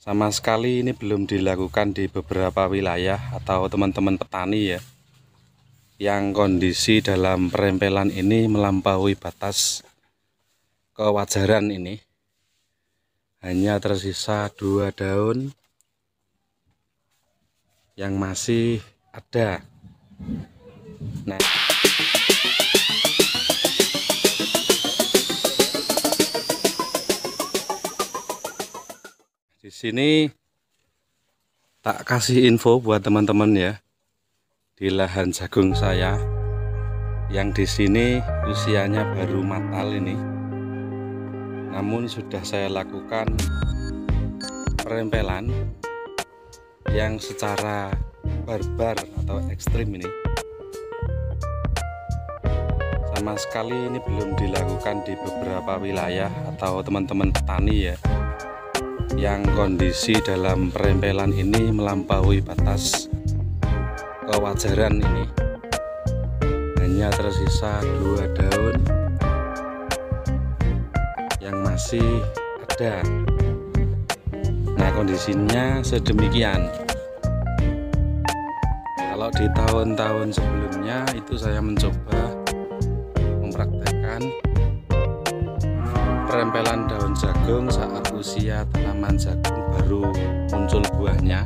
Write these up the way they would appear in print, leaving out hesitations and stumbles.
Sama sekali ini belum dilakukan di beberapa wilayah atau teman-teman petani ya, yang kondisi dalam perempelan ini melampaui batas kewajaran ini. Hanya tersisa 2 daun yang masih ada. Nah, di sini tak kasih info buat teman-teman ya, di lahan jagung saya yang di sini usianya baru matal ini, namun sudah saya lakukan perempelan yang secara barbar atau ekstrim ini. Sama sekali ini belum dilakukan di beberapa wilayah atau teman-teman petani ya, yang kondisi dalam perempelan ini melampaui batas kewajaran ini. Hanya tersisa 2 daun yang masih ada. Nah, kondisinya sedemikian. Kalau di tahun-tahun sebelumnya itu saya mencoba mempraktekkan perempelan daun jagung saat usia tanaman jagung baru muncul buahnya.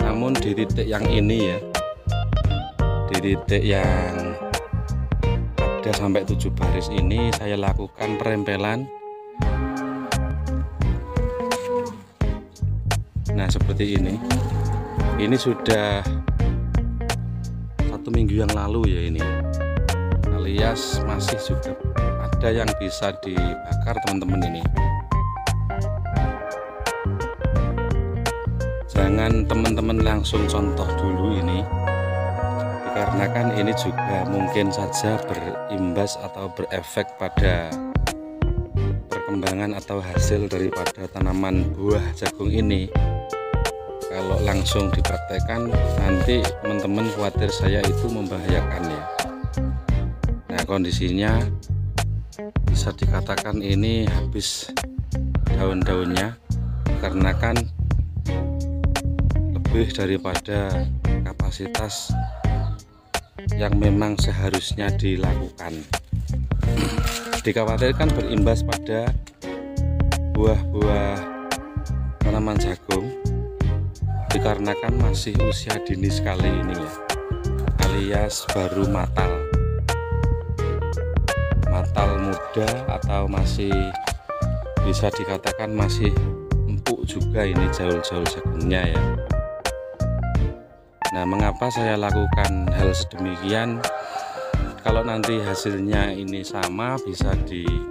Namun di titik yang ini ya, di titik yang ada sampai 7 baris ini, saya lakukan perempelan. Nah, seperti ini. Ini sudah 1 minggu yang lalu ya ini, alias masih juga ada yang bisa dibakar teman-teman ini. Jangan teman-teman langsung contoh dulu ini, dikarenakan ini juga mungkin saja berimbas atau berefek pada perkembangan atau hasil daripada tanaman buah jagung ini. Kalau langsung dipraktekkan, nanti teman-teman khawatir saya itu membahayakan ya. Nah, kondisinya bisa dikatakan ini habis daun-daunnya, karena kan lebih daripada kapasitas yang memang seharusnya dilakukan. Dikhawatirkan berimbas pada buah-buah tanaman jagung, dikarenakan masih usia dini sekali ini ya, alias baru matal muda, atau masih bisa dikatakan masih empuk juga ini jaul-jaul jagungnya ya. Nah, mengapa saya lakukan hal sedemikian? Kalau nanti hasilnya ini sama, bisa dilakukan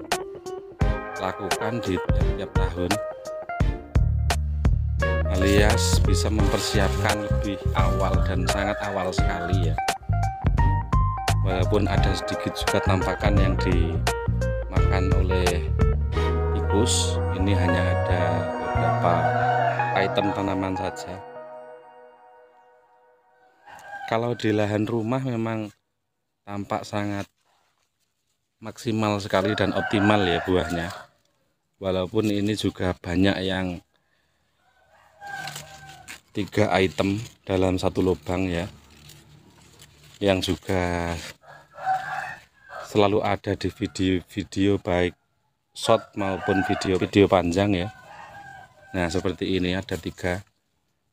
di tiap tahun, alias bisa mempersiapkan lebih awal dan sangat awal sekali ya. Walaupun ada sedikit juga tampakan yang dimakan oleh tikus, ini hanya ada beberapa item tanaman saja. Kalau di lahan rumah memang tampak sangat maksimal sekali dan optimal ya buahnya. Walaupun ini juga banyak yang 3 item dalam 1 lubang ya, yang juga selalu ada di video-video baik short maupun video panjang ya. Nah, seperti ini ada 3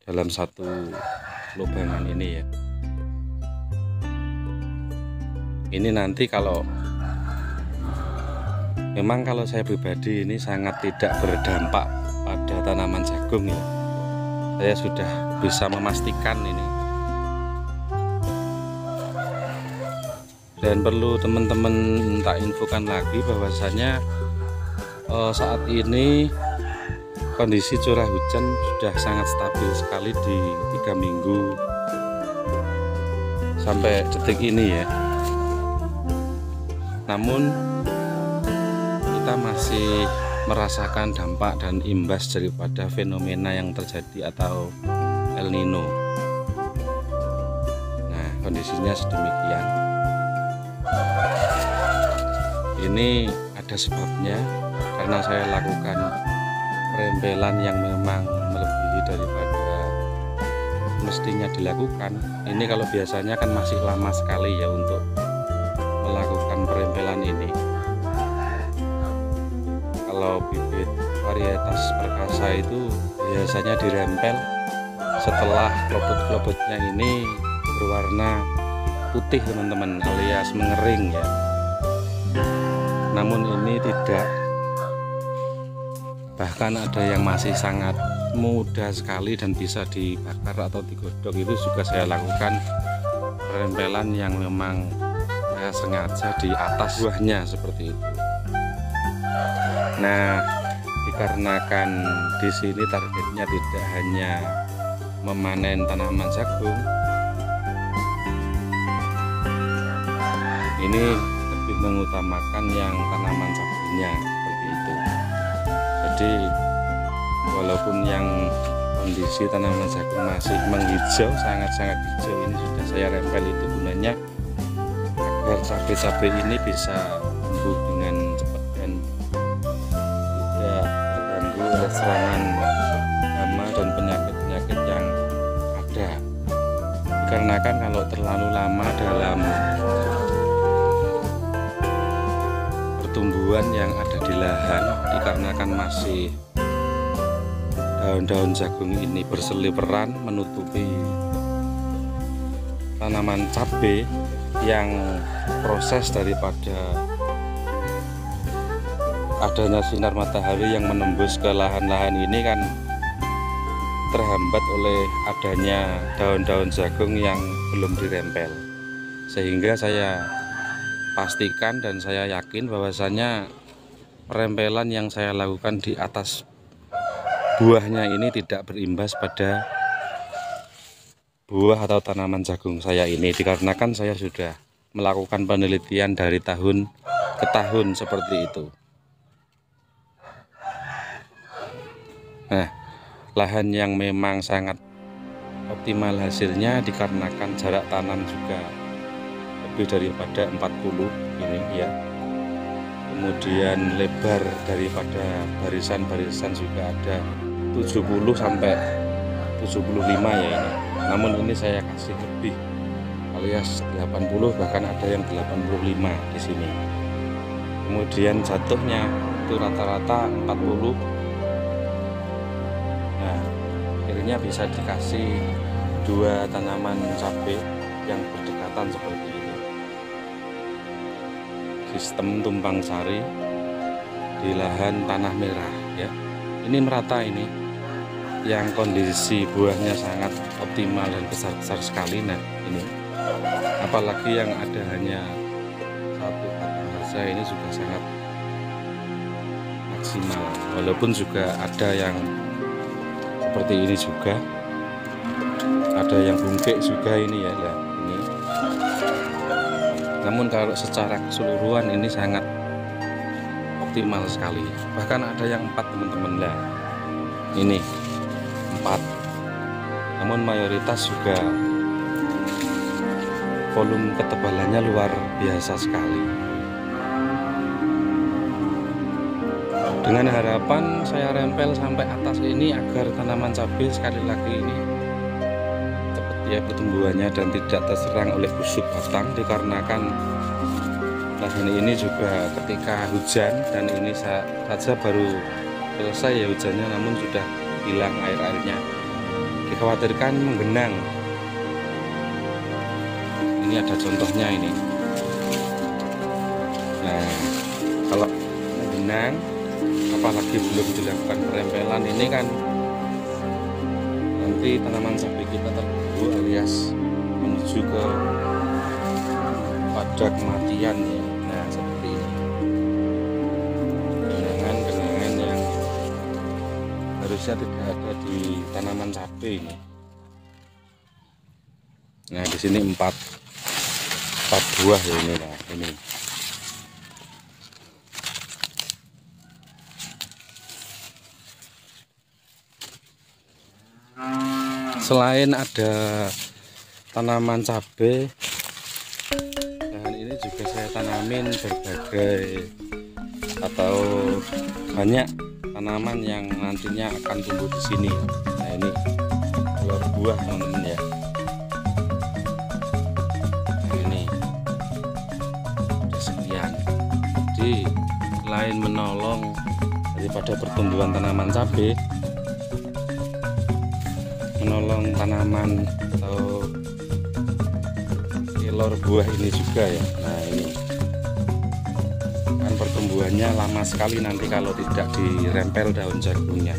dalam 1 lubangan ini ya. Ini nanti kalau memang, kalau saya pribadi ini sangat tidak berdampak pada tanaman jagung ya. Saya sudah bisa memastikan ini. Dan perlu teman-teman tak infokan lagi bahwasanya saat ini kondisi curah hujan sudah sangat stabil sekali di 3 minggu sampai detik ini ya. Namun kita masih merasakan dampak dan imbas daripada fenomena yang terjadi atau El Nino. Nah, kondisinya sedemikian. Ini ada sebabnya, karena saya lakukan perempelan yang memang melebihi daripada mestinya dilakukan. Ini kalau biasanya kan masih lama sekali ya untuk melakukan perempelan ini. Kalau bibit varietas perkasa itu biasanya dirempel setelah klobot-klobotnya ini berwarna putih teman-teman, alias mengering ya. Namun ini tidak, bahkan ada yang masih sangat muda sekali dan bisa dibakar atau digodok. Itu juga saya lakukan perempelan yang memang saya sengaja di atas buahnya seperti itu. Nah, dikarenakan di sini targetnya tidak hanya memanen tanaman jagung, ini lebih mengutamakan yang tanaman cabenya seperti itu. Jadi walaupun yang kondisi tanaman jagung masih menghijau, sangat-sangat hijau, ini sudah saya rempel. Itu gunanya agar cabai-cabai ini bisa tumbuh dengan cepat dan tidak terganggu oleh serangan hama dan penyakit-penyakit yang ada. Dikarenakan kalau terlalu lama dalam pertumbuhan yang ada di lahan, dikarenakan masih daun-daun jagung ini berseliweran menutupi tanaman cabai, yang proses daripada adanya sinar matahari yang menembus ke lahan-lahan ini kan terhambat oleh adanya daun-daun jagung yang belum dirempel. Sehingga saya pastikan dan saya yakin bahwasanya perempelan yang saya lakukan di atas buahnya ini tidak berimbas pada buah atau tanaman jagung saya ini, dikarenakan saya sudah melakukan penelitian dari tahun ke tahun seperti itu. Nah, lahan yang memang sangat optimal hasilnya dikarenakan jarak tanam juga lebih daripada 40 ini ya. Kemudian lebar daripada barisan-barisan juga ada 70 sampai 75 ya ini. Namun ini saya kasih lebih, alias 80, bahkan ada yang 85 di sini. Kemudian jatuhnya itu rata-rata 40. Nah, akhirnya bisa dikasih 2 tanaman cabai yang berdekatan seperti ini. Sistem tumpang sari di lahan tanah merah ya. Ini merata ini, yang kondisi buahnya sangat optimal dan besar-besar sekali. Nah ini, apalagi yang ada hanya 1 batang saja, ini juga sangat maksimal. Walaupun juga ada yang seperti ini juga, ada yang bungkek juga ini ya lah ini. Namun kalau secara keseluruhan ini sangat optimal sekali. Bahkan ada yang 4 teman-teman lah ini 4. Namun mayoritas juga volume ketebalannya luar biasa sekali. Dengan harapan saya rempel sampai atas ini agar tanaman cabai sekali lagi ini cepat ya pertumbuhannya dan tidak terserang oleh busuk batang, dikarenakan lahan ini juga ketika hujan, dan ini saja baru selesai ya hujannya, namun sudah hilang air-airnya, dikhawatirkan menggenang. Ini ada contohnya ini. Nah, kalau menggenang, apalagi belum dilakukan perempelan, ini kan nanti tanaman cabai kita terganggu alias menuju ke pada kematian ya. Nah seperti ini, genangan-genangan yang harusnya tidak ada di tanaman cabai ini. Nah di sini 4 buah ya ini. Nah ini selain ada tanaman cabai, lahan ini juga saya tanamin berbagai atau banyak tanaman yang nantinya akan tumbuh di sini. Nah, ini keluar buah teman-teman ya. Nah, ini sekian. Jadi selain menolong daripada pertumbuhan tanaman cabai, menolong tanaman atau kelor buah ini juga ya. Nah, ini kan pertumbuhannya lama sekali nanti kalau tidak dirempel daun jagungnya,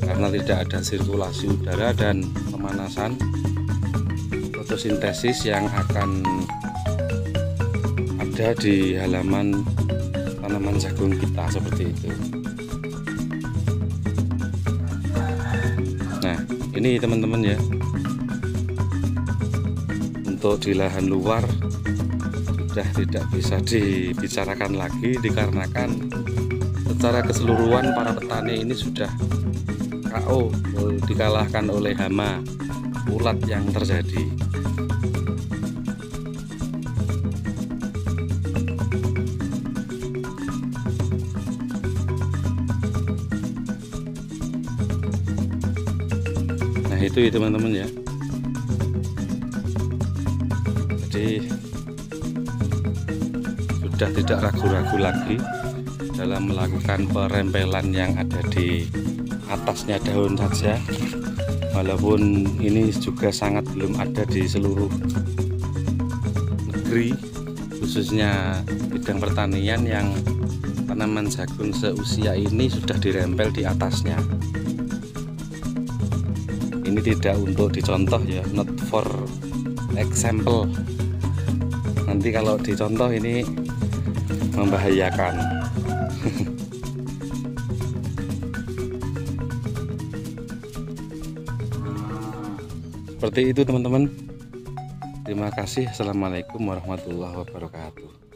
karena tidak ada sirkulasi udara dan pemanasan fotosintesis yang akan ada di halaman tanaman jagung kita seperti itu. Nah, ini teman-teman ya, untuk di lahan luar sudah tidak bisa dibicarakan lagi, dikarenakan secara keseluruhan para petani ini sudah KO, dikalahkan oleh hama ulat yang terjadi. Nah, itu ya teman-teman ya. Jadi sudah tidak ragu-ragu lagi dalam melakukan perempelan yang ada di atasnya daun saja, walaupun ini juga sangat belum ada di seluruh negeri, khususnya bidang pertanian yang tanaman jagung seusia ini sudah dirempel di atasnya. Ini tidak untuk dicontoh ya, not for example. Nanti kalau dicontoh ini membahayakan. Seperti itu teman-teman. Terima kasih. Assalamualaikum warahmatullahi wabarakatuh.